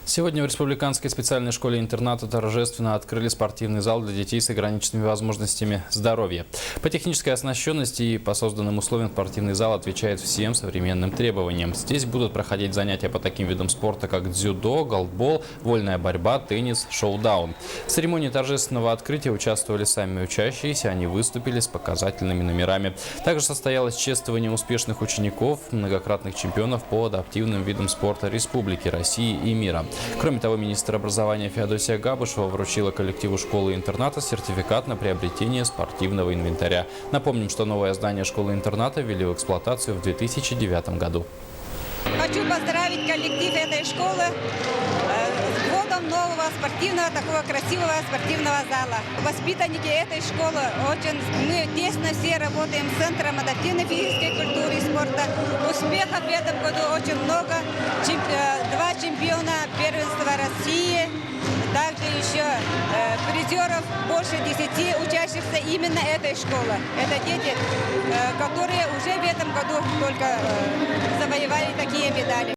Сегодня в Республиканской специальной школе-интерната торжественно открыли спортивный зал для детей с ограниченными возможностями здоровья. По технической оснащенности и по созданным условиям спортивный зал отвечает всем современным требованиям. Здесь будут проходить занятия по таким видам спорта, как дзюдо, голдбол, вольная борьба, теннис, шоу-даун. В церемонии торжественного открытия участвовали сами учащиеся, они выступили с показательными номерами. Также состоялось чествование успешных учеников, многократных чемпионов по адаптивным видам спорта Республики, России и мира. Кроме того, министр образования Феодосия Габышева вручила коллективу школы-интерната сертификат на приобретение спортивного инвентаря. Напомним, что новое здание школы-интерната ввели в эксплуатацию в 2009 году. Хочу поздравить коллектив этой школы с вводом нового спортивного, такого красивого спортивного зала. Воспитанники этой школы мы тесно все работаем с Центром адаптивной физической культуры и спорта. Успехов в этом году очень много. Два чемпиона первенства России. Также еще призеров больше 10 учащихся именно этой школы. Это дети, которые уже в этом году только завоевали такие медали.